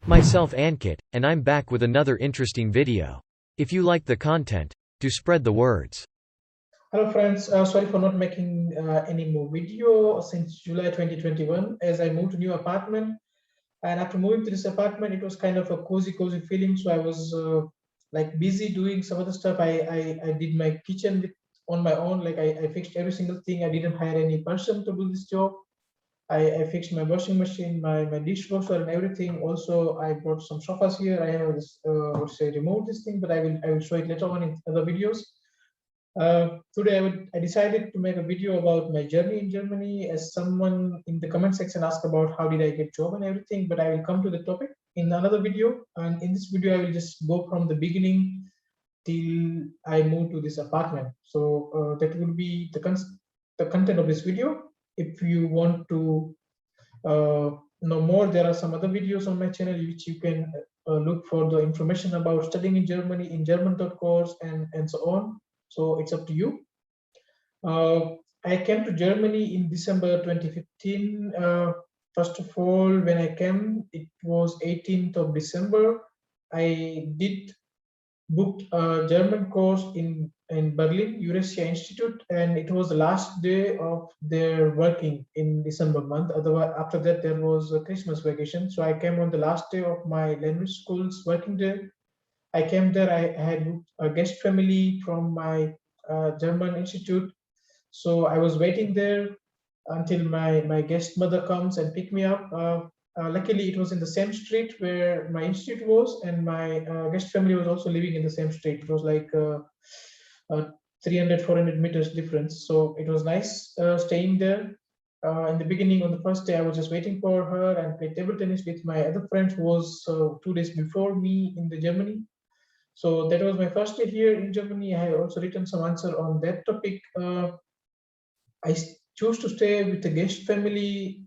Myself Ankit, and I'm back with another interesting video. If you like the content, do spread the words. Hello friends, sorry for not making any more video since July 2021 as I moved to a new apartment. And after moving to this apartment, it was kind of a cozy feeling. So I was like busy doing some other stuff. I did my kitchen on my own. Like I fixed every single thing. I didn't hire any person to do this job. I fixed my washing machine, my dishwasher, and everything. Also, I brought some sofas here. I have this, would say, remove this thing, but I will show it later on in other videos. Today, I decided to make a video about my journey in Germany, as someone in the comment section asked about how did I get job and everything. But I will come to the topic in another video. And in this video, I will just go from the beginning till I move to this apartment. So that will be the content of this video. If you want to know more, there are some other videos on my channel which you can look for the information about studying in Germany in German.course and so on. So it's up to you. I came to Germany in December 2015. First of all, when I came, it was 18th of December. I did booked a German course in Berlin, Eurasia Institute, and it was the last day of their working in December month. Otherwise, after that, there was a Christmas vacation. So I came on the last day of my language school's working day. I came there, I had booked a guest family from my German institute. So I was waiting there until my guest mother comes and pick me up. Luckily, it was in the same street where my institute was, and my guest family was also living in the same street. It was like 300-400 meters difference. So it was nice staying there. In the beginning, on the first day, I was just waiting for her and played table tennis with my other friend who was 2 days before me in the Germany. So that was my first day here in Germany. I have also written some answer on that topic. I chose to stay with the guest family.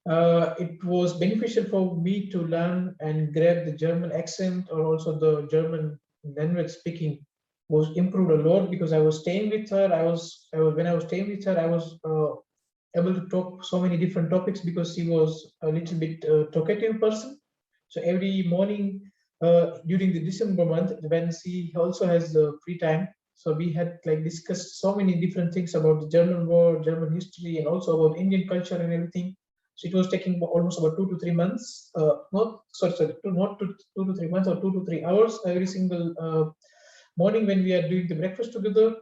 It was beneficial for me to learn and grab the German accent, or also the German language speaking was improved a lot because I was staying with her. When I was staying with her, I was able to talk so many different topics because she was a little bit talkative person. So every morning during the December month, when she also has the free time, so we had like discussed so many different things about the German war, German history, and also about Indian culture and everything. So it was taking almost about 2 to 3 months, not 2 to 3 months, or 2 to 3 hours every single morning when we are doing the breakfast together.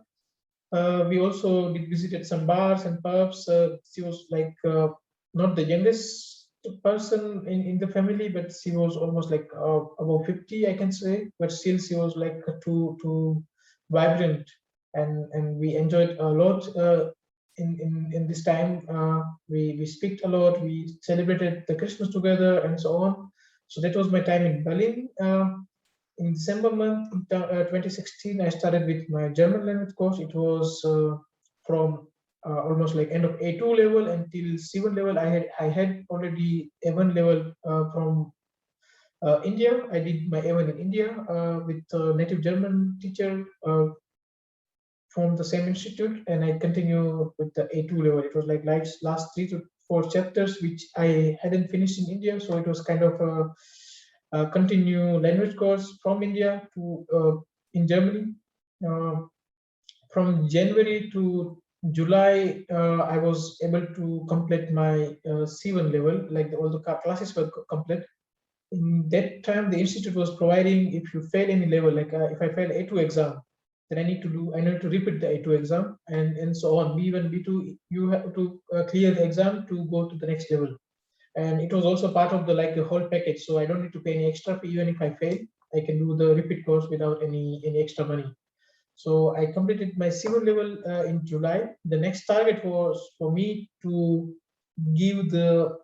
We also did visited some bars and pubs. She was like not the youngest person in the family, but she was almost like above 50, I can say. But still, she was like too vibrant, and we enjoyed a lot. In this time, we speak a lot, we celebrated the Christmas together and so on. So that was my time in Berlin. In December month, 2016, I started with my German language course. It was from almost like end of A2 level until C1 level. I had already A1 level from India. I did my A1 in India with a native German teacher from the same institute, and I continue with the A2 level. It was like last 3 to 4 chapters which I hadn't finished in India, so it was kind of a continue language course from India to in Germany. From January to July, I was able to complete my C1 level, like all the classes were complete. In that time, the institute was providing, if you fail any level, like if I fail A2 exam, then I need to repeat the A2 exam, and so on. B1, B2, you have to clear the exam to go to the next level. And it was also part of the like the whole package, so I don't need to pay any extra fee. Even if I fail, I can do the repeat course without any extra money. So I completed my C1 level in July. The next target was for me to give the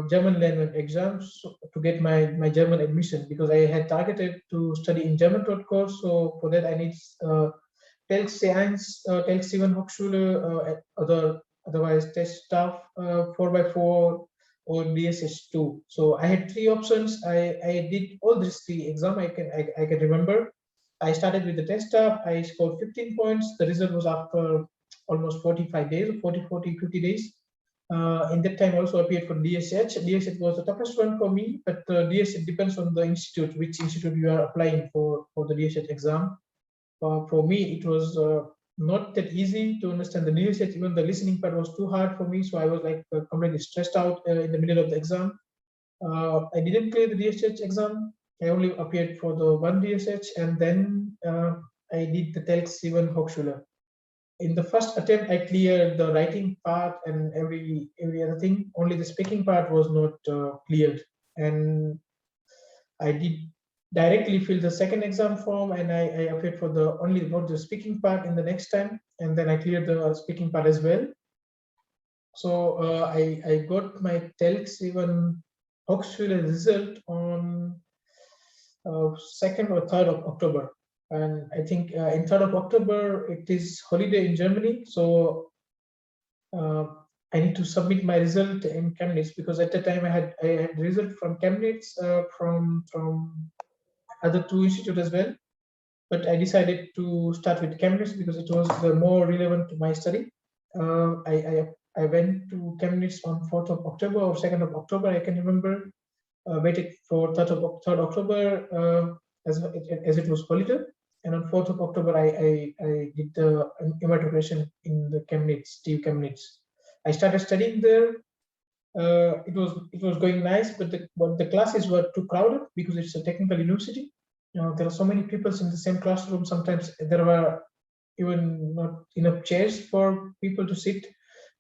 German language exams to get my German admission, because I had targeted to study in German course. So for that I need TELC C1, TELC C1 Hochschule, otherwise test staff 4x4 or DSS2. So I had 3 options. I did all these 3 exams. I can remember. I started with the test staff. I scored 15 points. The result was after almost 45 days, 40, 50 days. In that time, also appeared for DSH. DSH was the toughest one for me, but DSH depends on the institute, which institute you are applying for the DSH exam. For me, it was not that easy to understand the DSH. Even the listening part was too hard for me, so I was like completely stressed out in the middle of the exam. I didn't clear the DSH exam. I only appeared for the one DSH, and then I did the TELX even Hochschule. In the first attempt, I cleared the writing part and every other thing. Only the speaking part was not cleared, and I did directly fill the second exam form, and I appeared for the only about the speaking part in the next time, and then I cleared the speaking part as well. So I got my TELX even Hochschule result on 2nd or 3rd of October. And I think in 3rd of October, it is holiday in Germany. So I need to submit my result in Chemnitz, because at the time I had result from Chemnitz, from other two institutes as well. But I decided to start with Chemnitz because it was the more relevant to my study. I went to Chemnitz on 4th of October or 2nd of October, I can remember. Waited for 3rd October as it was holiday, and on 4th of October I did the immatriculation in the Chemnitz, TU Chemnitz. I started studying there. It was going nice, but the classes were too crowded because it's a technical university. There are so many people in the same classroom. Sometimes there were even not enough chairs for people to sit.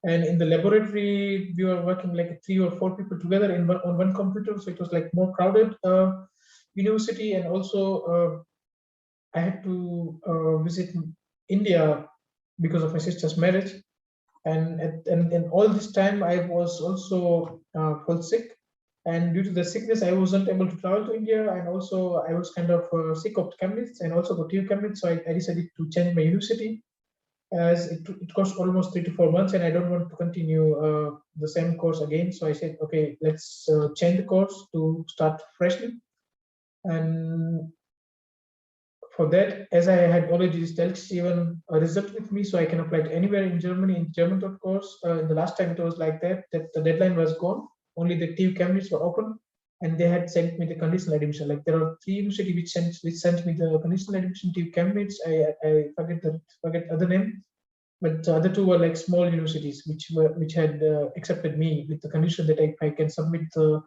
And in the laboratory, we were working like 3 or 4 people together on one computer. So it was like more crowded university. And also I had to visit India because of my sister's marriage. And all this time I was also felt sick. And due to the sickness, I wasn't able to travel to India. And also I was kind of sick of Chemnitz and also the TU Chemnitz. So I decided to change my university, as it cost almost 3 to 4 months, and I don't want to continue the same course again. So I said, okay, let's change the course to start freshly. And for that, as I had already TELX even a result with me, so I can apply to anywhere in Germany in German, of course. The last time it was like that the deadline was gone. Only the TU Chemnitz were open, and they had sent me the conditional admission. Like there are 3 universities which sent me the conditional admission. TU Chemnitz, I forget other name, but the other 2 were like small universities which had accepted me with the condition that I can submit the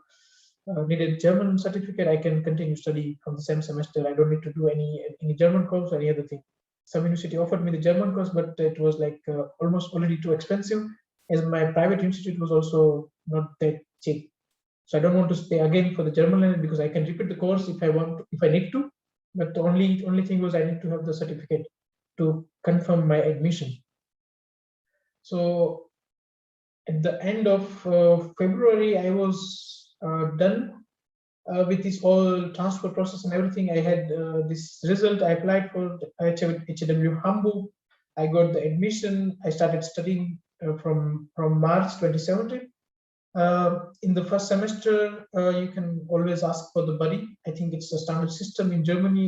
needed German certificate. I can continue study from the same semester. I don't need to do any German course or any other thing. Some university offered me the German course, but it was like almost already too expensive, as my private institute was also not that cheap. So I don't want to stay again for the German language, because I can repeat the course if I need to. But the only thing was I need to have the certificate to confirm my admission. So at the end of February, I was done with this whole transfer process and everything. I had this result. I applied for HAW Hamburg. I got the admission. I started studying from March 2017. In the first semester, you can always ask for the buddy. I think it's a standard system in Germany.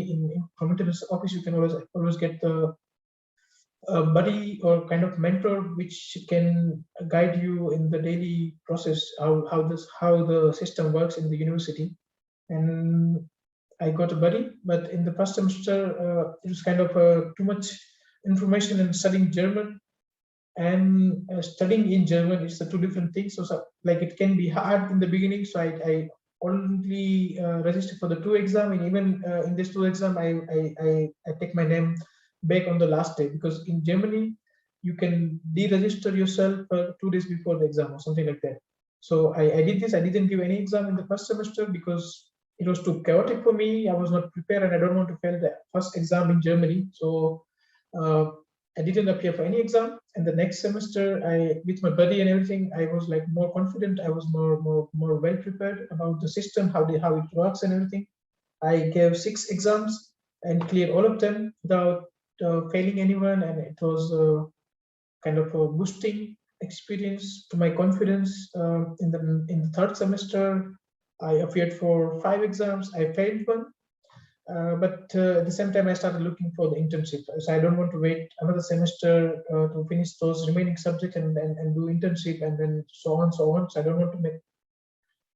From international office, you can always get the buddy or kind of mentor which can guide you in the daily process, how the system works in the university. And I got a buddy, but in the first semester it was kind of too much information in studying German, and studying in German is 2 different things. So like it can be hard in the beginning. So I only registered for the 2 exam, and even in this 2 exam I take my name back on the last day, because in Germany you can deregister yourself 2 days before the exam or something like that. So I did this. I didn't give any exam in the first semester because it was too chaotic for me. I was not prepared, and I don't want to fail the first exam in Germany. So I didn't appear for any exam. And the next semester, with my buddy and everything, I was like more confident. I was more well prepared about the system, how it works and everything. I gave 6 exams and cleared all of them without failing anyone, and it was kind of a boosting experience to my confidence. In the 3rd semester, I appeared for 5 exams. I failed one, But at the same time, I started looking for the internship. So I don't want to wait another semester to finish those remaining subjects and do internship and then so on, so on. So I don't want to make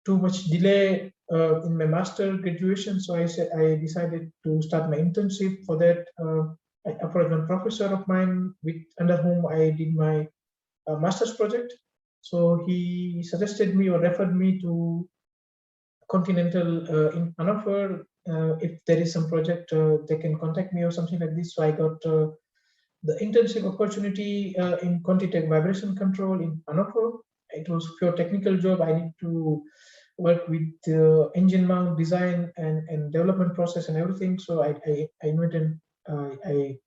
too much delay in my master graduation. So I decided to start my internship. For that, I approached one professor of mine under whom I did my master's project. So he suggested me or referred me to Continental in Hanover. If there is some project, they can contact me or something like this. So I got the internship opportunity in Quantitech vibration control in Hanover. It was pure technical job. I need to work with the engine mount design and development process and everything. So I invented I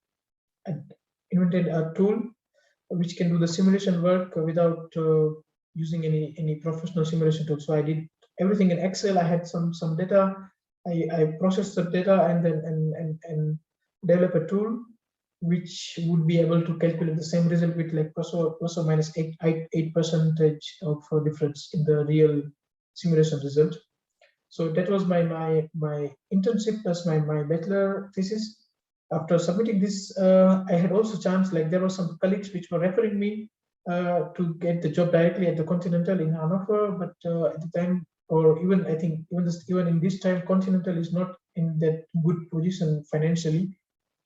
invented a tool which can do the simulation work without using any professional simulation tool. So I did everything in Excel. I had some data. I processed the data and then and develop a tool which would be able to calculate the same result with like plus or minus 8% of difference in the real simulation result. So that was my internship plus my bachelor thesis. After submitting this, I had also chance, like there were some colleagues which were referring me to get the job directly at the Continental in Hanover, but at the time, or even I think even in this time, Continental is not in that good position financially.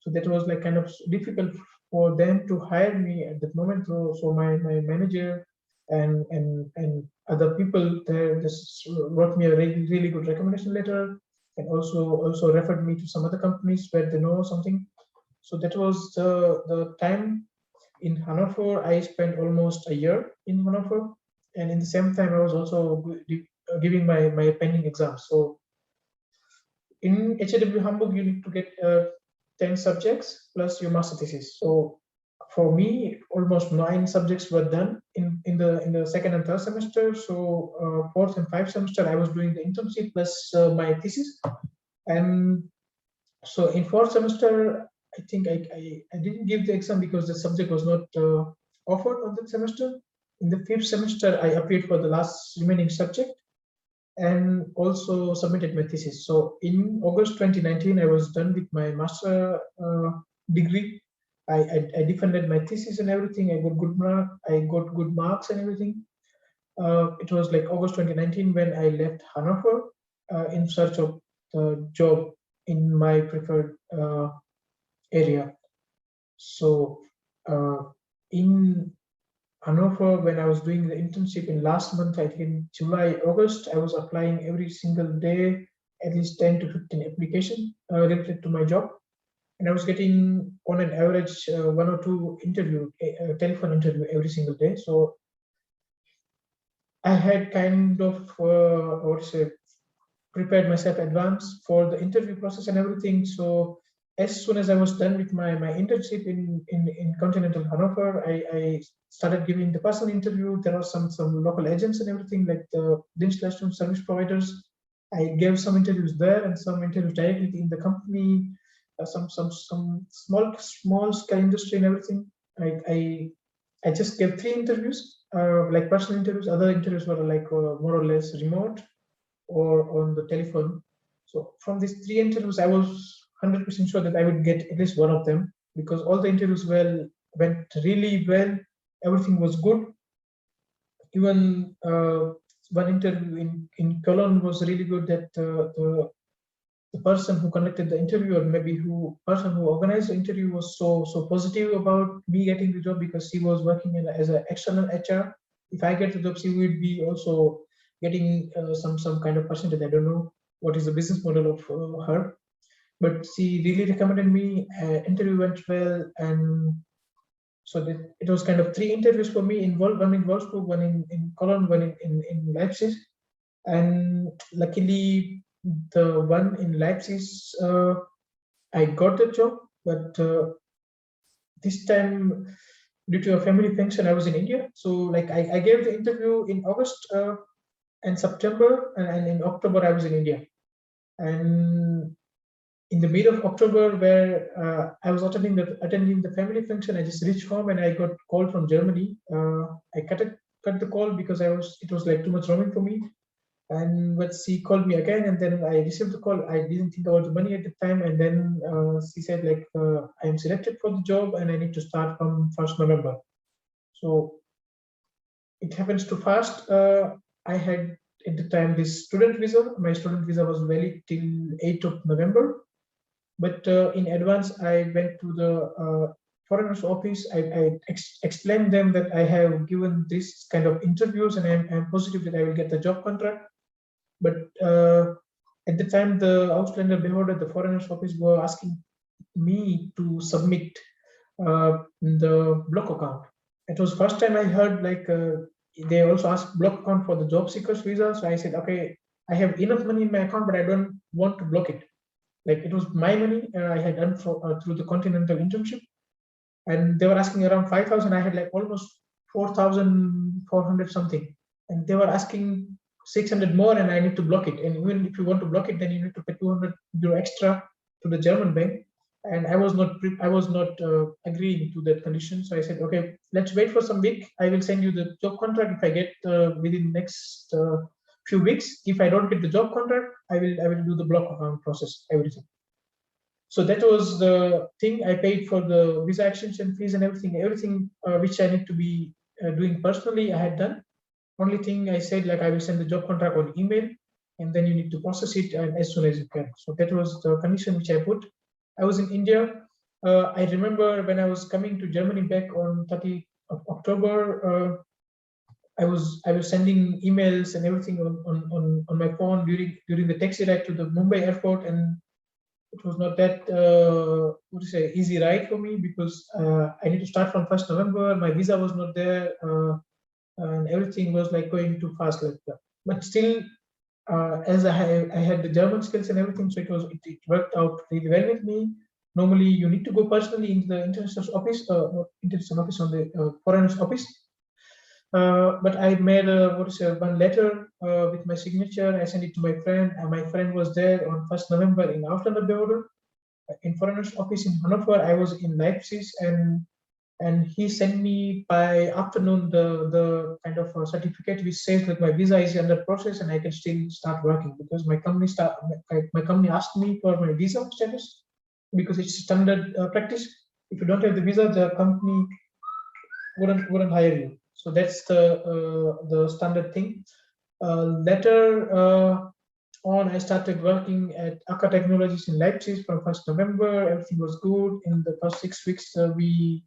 So that was like kind of difficult for them to hire me at that moment. So my manager and other people there just wrote me a really good recommendation letter, and also referred me to some other companies where they know something. So that was the time in Hanover. I spent almost a year in Hanover, and in the same time I was also giving my pending exams. So in HAW Hamburg, you need to get 10 subjects plus your master thesis. So for me, almost 9 subjects were done in the second and third semester. So fourth and fifth semester, I was doing the internship plus my thesis. And so in fourth semester, I think I didn't give the exam because the subject was not offered on that semester. In the fifth semester, I appeared for the last remaining subject and also submitted my thesis. So in August 2019, I was done with my master degree. I defended my thesis and everything. I got good marks and everything. It was like August 2019 when I left Hanover in search of the job in my preferred area. So in Hanover, when I was doing the internship in last month, I think in July, August, I was applying every single day, at least 10 to 15 applications related to my job. And I was getting on an average 1 or 2 telephone interview every single day. So I had kind of, prepared myself advance for the interview process and everything. So as soon as I was done with my internship in Continental Hanover, I started giving the personal interview. There are some local agents and everything, like the Dienstleistung service providers. I gave some interviews there and some interviews directly in the company, some small scale industry and everything. I just gave 3 interviews, like personal interviews. Other interviews were like more or less remote or on the telephone. So from these 3 interviews, I was 100% sure that I would get at least one of them, because all the interviews went really well. Everything was good. Even one interview in Cologne was really good. That the person who conducted the interview, or maybe person who organized the interview, was so positive about me getting the job, because she was working as an external HR. If I get the job, she would be also getting some kind of percentage. I don't know what is the business model of her, but she really recommended me. Interview went well, and so it was kind of 3 interviews for me. One in Wolfsburg, one in Cologne, one in Leipzig, and luckily the one in Leipzig, I got the job. But this time, due to a family function, I was in India. So like I gave the interview in August and September, and in October I was in India. And in the middle of October, where I was attending the family function, I just reached home and I got call from Germany. I cut the call because it was like too much roaming for me. And but she called me again, and then I received the call. I didn't think about the money at the time, and then she said like, I am selected for the job and I need to start from 1st November. So it happens too fast. I had at the time this student visa. My student visa was valid till 8th of November. But in advance, I went to the foreigners office. I explained them that I have given this kind of interviews and I'm positive that I will get the job contract. But at the time, the Ausländer Behörde, the foreigners office, were asking me to submit the block account. It was first time I heard like they also asked block account for the job seekers visa. So I said, okay, I have enough money in my account, but I don't want to block it. Like it was my money I had done through the Continental Internship, and they were asking around 5,000. I had like almost 4,400 something, and they were asking 600 more, and I need to block it. And even if you want to block it, then you need to pay 200 euro extra to the German bank. And I was not agreeing to that condition. So I said, okay, let's wait for some week. I will send you the job contract if I get within next few weeks. If I don't get the job contract, I will do the block account process, everything. So that was the thing. I paid for the visa extension fees and everything which I need to be doing personally, I had done. Only thing I said, like I will send the job contract on email, and then you need to process it as soon as you can. So that was the condition which I put. I was in India. I remember when I was coming to Germany back on 30th of October, I was sending emails and everything on my phone during the taxi ride to the Mumbai airport, and it was not that easy ride for me because I need to start from 1st November. My visa was not there, and everything was like going too fast like that. But still, as I had the German skills and everything, so it worked out really well with me. Normally, you need to go personally into the international office, international office on the foreign office. But I made one letter with my signature. I sent it to my friend, and my friend was there on 1st November in Ausländer in foreigners office in Hanover. I was in Leipzig, and he sent me by afternoon the kind of a certificate which says that my visa is under process and I can still start working, because my company asked me for my visa status because it's standard practice. If you don't have the visa, the company wouldn't hire you. So that's the standard thing. Later on, I started working at HAW Technologies in Leipzig from 1st November. Everything was good. In the first 6 weeks, we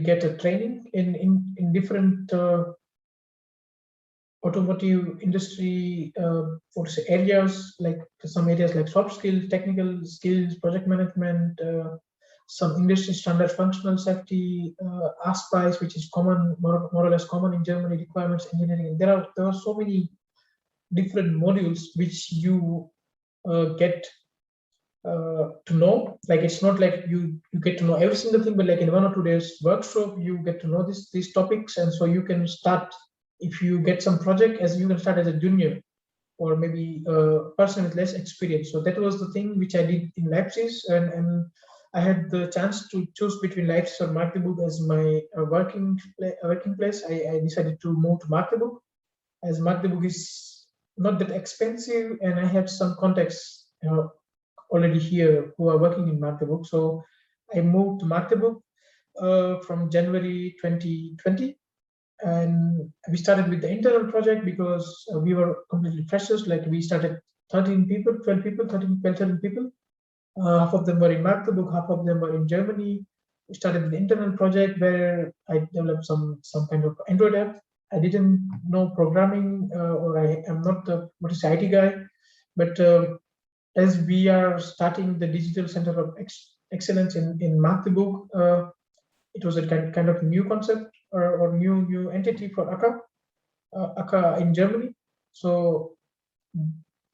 get a training in different automotive industry areas, like some areas like soft skills, technical skills, project management, some industry standard functional safety, ASPICE, which is common, more or less common in Germany, requirements engineering. There are so many different modules which you get to know. Like it's not like you get to know every single thing, but like in 1 or 2 days workshop, you get to know these topics, and so you can start. If you get some project, as you can start as a junior, or maybe a person with less experience. So that was the thing which I did in Leipzig, and I had the chance to choose between Leipzig or Magdeburg as my working place. I decided to move to Magdeburg, as Magdeburg is not that expensive, and I have some contacts already here who are working in Magdeburg. So I moved to Magdeburg from January 2020. And we started with the internal project because we were completely freshers. Like we started 13 people, 12 people, 13 people. Half of them were in Magdeburg, half of them were in Germany. We started with the internal project where I developed some kind of Android app. I didn't know programming, or I am not the IT guy, but as we are starting the digital center of excellence in Magdeburg, it was a kind of new concept or new entity for HAW in Germany. So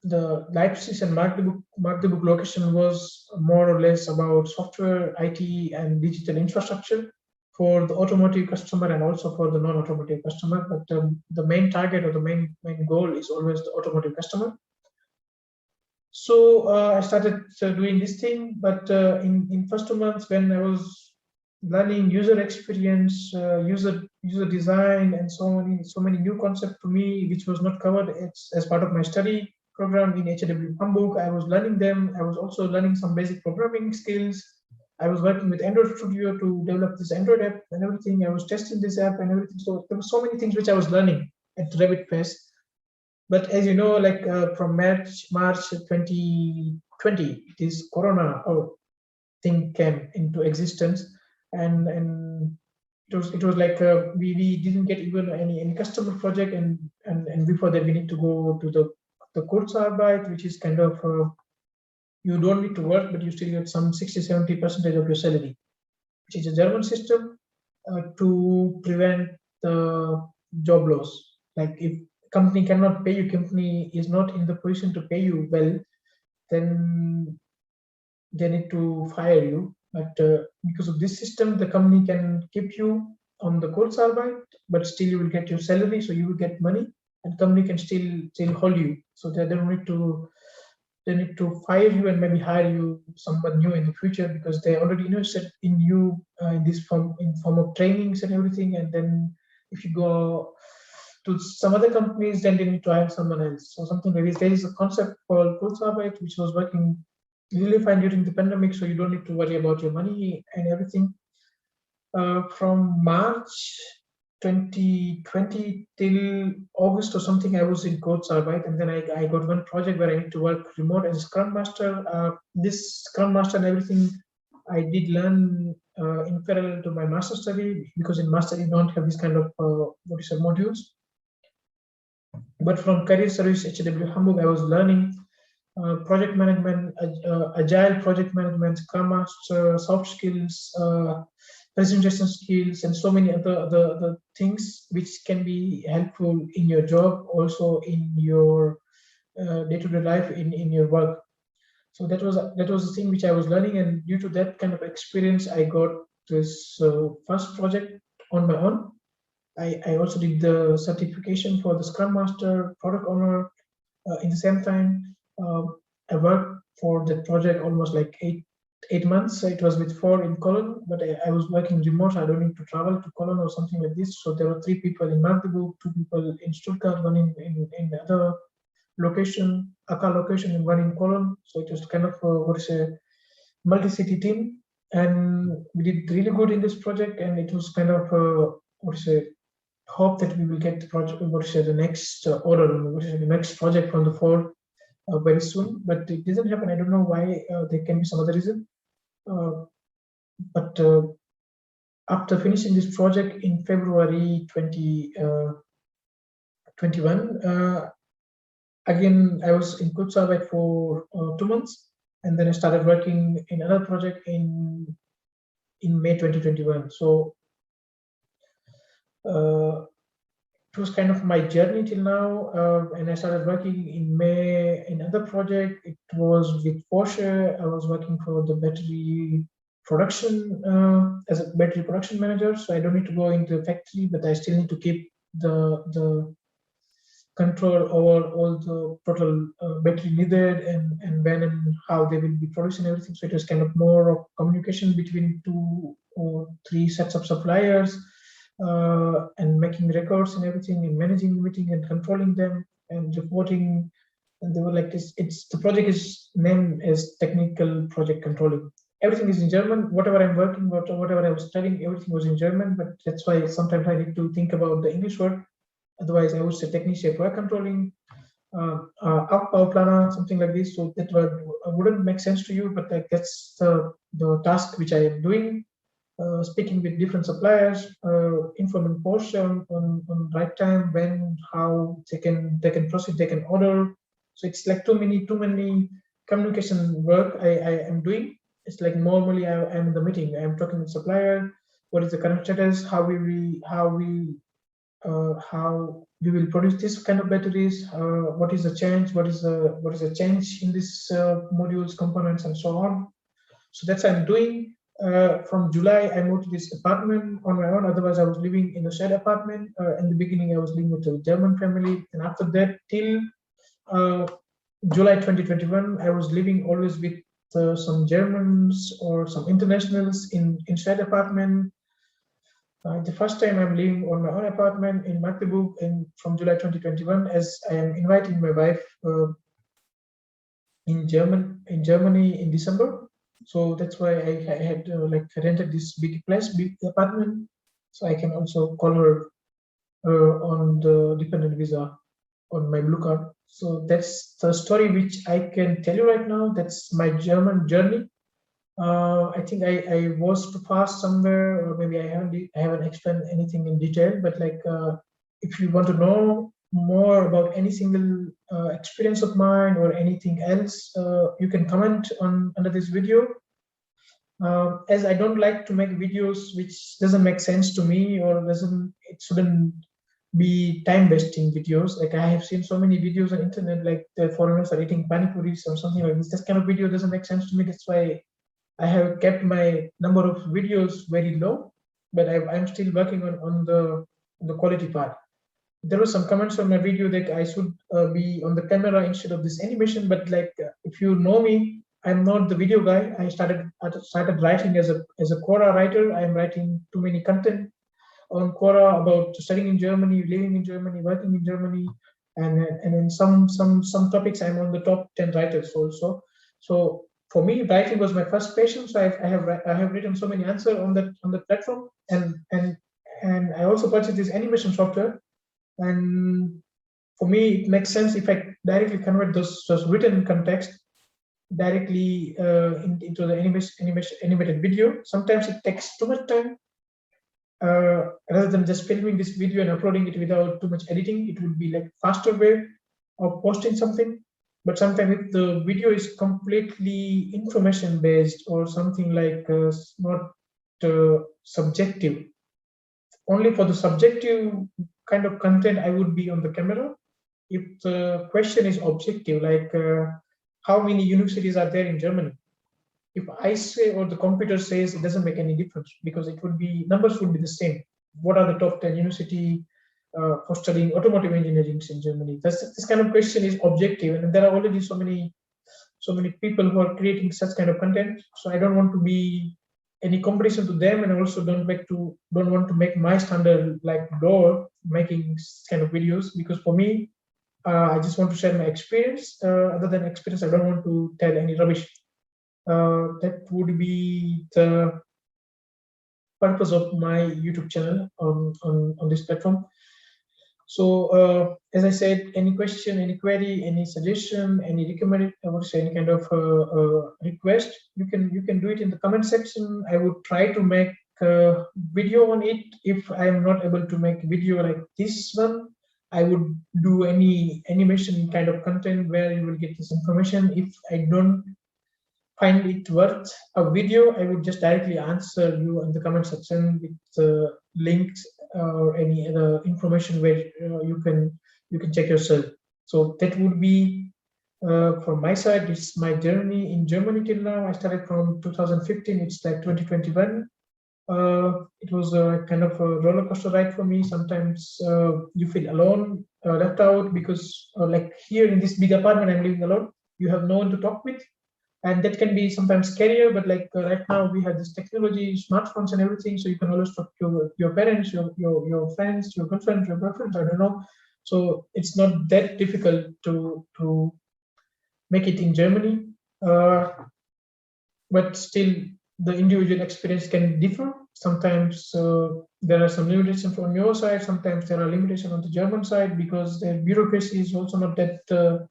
the Leipzig and Magdeburg location was more or less about software, IT, and digital infrastructure for the automotive customer and also for the non-automotive customer. But the main target or the main goal is always the automotive customer. So I started doing this thing, but in first 2 months when I was learning user experience, user design, and so many new concepts to me, which was not covered as part of my study program in HAW Hamburg. I was learning them. I was also learning some basic programming skills. I was working with Android Studio to develop this Android app and everything. I was testing this app and everything. So there were so many things which I was learning at rapid pace. But as you know, like from March 2020, this Corona thing came into existence, and it was like we didn't get even any customer project, and before that we need to go to the Kurzarbeit, which is kind of you don't need to work, but you still get some 60-70% of your salary, which is a German system to prevent the job loss. Like if company cannot pay you, company is not in the position to pay you well, then they need to fire you. But because of this system, the company can keep you on the Kurzarbeit, but still you will get your salary, so you will get money, and company can still hold you. So they don't need to fire you and maybe hire you someone new in the future, because they already invested in you in this form of trainings and everything. And then if you go to some other companies, then they need to hire someone else. So something like this. There is a concept called Kurzarbeit, which was working really fine during the pandemic, so you don't need to worry about your money and everything. From March 2020 till August or something, I was in Kurzarbeit, and then I got one project where I need to work remote as a Scrum Master. This Scrum Master and everything I did learn in parallel to my master study, because in master you don't have this kind of modules. But from Career Service HAW Hamburg, I was learning project management, agile project management, Scrum Master, soft skills, presentation skills, and so many other things which can be helpful in your job, also in your day-to-day life, in your work. So that was the thing which I was learning, and due to that kind of experience, I got this first project on my own. I also did the certification for the Scrum Master, Product Owner. In the same time, I worked for the project almost like eight months. It was with 4 in Cologne, but I was working remote. I don't need to travel to Cologne or something like this. So there were 3 people in Magdeburg, 2 people in Stuttgart, 1 in other location, Akka location, and 1 in Cologne. So it was kind of a multi-city team, and we did really good in this project. And it was kind of hope that we will get the project, the next order, the next project from the 4 very soon, but it didn't happen. I don't know why. There can be some other reason. But after finishing this project in February 2021, again I was in Kurzarbeit for 2 months, and then I started working in another project in May 2021. So it was kind of my journey till now, and I started working in May in another project. It was with Porsche. I was working for the battery production as a battery production manager. So I don't need to go into the factory, but I still need to keep the control over all the total battery needed, and when and how they will be produced and everything. So it was kind of more of communication between 2 or 3 sets of suppliers, and making records and everything, and managing the meeting and controlling them and reporting. And they were like this. The project is named as technical project controlling. Everything is in German. Whatever I'm working, whatever I was studying, everything was in German. But that's why sometimes I need to think about the English word. Otherwise, I would say technische Projektcontrolling, Aufbauplanner, something like this. So that word wouldn't make sense to you, but like that's the task which I am doing. Speaking with different suppliers, informing Porsche on right time, when, how they can proceed, they can order. So it's like too many communication work I am doing. It's like normally I am in the meeting. I am talking with supplier. What is the current status? How we will produce this kind of batteries? What is the change? What is the change in this modules, components, and so on? So that's what I'm doing. From July, I moved to this apartment on my own. Otherwise, I was living in a shared apartment. In the beginning, I was living with a German family, and after that, till July 2021, I was living always with some Germans or some internationals inside apartment. The first time I'm living on my own apartment in Magdeburg from July 2021, as I am inviting my wife in Germany in December. So that's why I had like rented this big apartment, so I can also call her on the dependent visa on my blue card. So that's the story which I can tell you right now. That's my German journey. I think I was too fast somewhere, or maybe I haven't explained anything in detail. But like, if you want to know more about any single experience of mine or anything else, you can comment under this video. As I don't like to make videos which doesn't make sense to me, or it shouldn't be time wasting videos. Like, I have seen so many videos on internet, like the foreigners are eating panipuris or something like this. This kind of video doesn't make sense to me. That's why I have kept my number of videos very low, but I'm still working on the quality part. There were some comments on my video that I should be on the camera instead of this animation, but like, if you know me, I'm not the video guy. I started writing as a Quora writer. I'm writing too many content on Quora about studying in Germany, living in Germany, working in Germany, and in some topics I'm on the top 10 writers also. So for me, writing was my first passion. So I have written so many answers on the platform, and I also purchased this animation software. And for me, it makes sense if I directly convert those written context directly into the animated video. Sometimes it takes too much time. Rather than just filming this video and uploading it without too much editing, it would be like faster way of posting something. But sometimes if the video is completely information based or something like not subjective, only for the subjective kind of content I would be on the camera. If the question is objective, like how many universities are there in Germany, if I say or the computer says, it doesn't make any difference, because it would be, numbers would be the same. What are the top 10 university for studying automotive engineering in Germany? This kind of question is objective, and there are already so many people who are creating such kind of content. So I don't want to be any competition to them, and I also don't want to make my standard like lower making kind of videos, because for me, I just want to share my experience. Other than experience, I don't want to tell any rubbish. That would be the purpose of my YouTube channel on this platform. So as I said, any question, any query, any suggestion, any recommended, I would say any kind of request, you can do it in the comment section. I would try to make a video on it. If I am not able to make video like this one, I would do any animation kind of content where you will get this information. If I don't find it worth a video, I would just directly answer you in the comment section with links or any other information where you can check yourself. So that would be from my side. This is my journey in Germany till now. I started from 2015. It's like 2021. It was a kind of a roller coaster ride for me. Sometimes you feel alone, left out, because like here in this big apartment, I'm living alone. You have no one to talk with. And that can be sometimes scarier, but like right now we have this technology, smartphones and everything, so you can always talk to your parents, your friends, your girlfriend, your boyfriend, I don't know. So it's not that difficult to make it in Germany, but still the individual experience can differ. Sometimes there are some limitations on your side, sometimes there are limitations on the German side, because the bureaucracy is also not that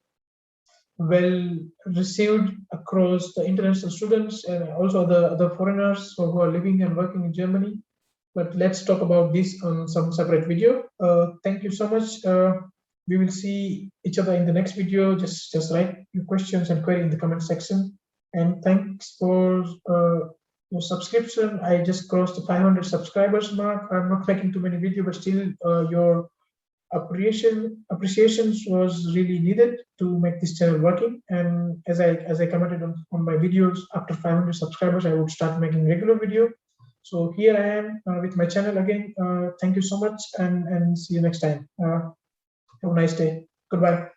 well received across the international students and also the other foreigners who are living and working in Germany. But let's talk about this on some separate video. Thank you so much. We will see each other in the next video. Just write your questions and query in the comment section. And thanks for your subscription. I just crossed the 500 subscribers mark. I'm not making too many videos, but still your appreciations was really needed to make this channel working. And as I commented on my videos, after 500 subscribers I would start making regular video. So here I am with my channel again. Thank you so much, and see you next time. Have a nice day. Goodbye.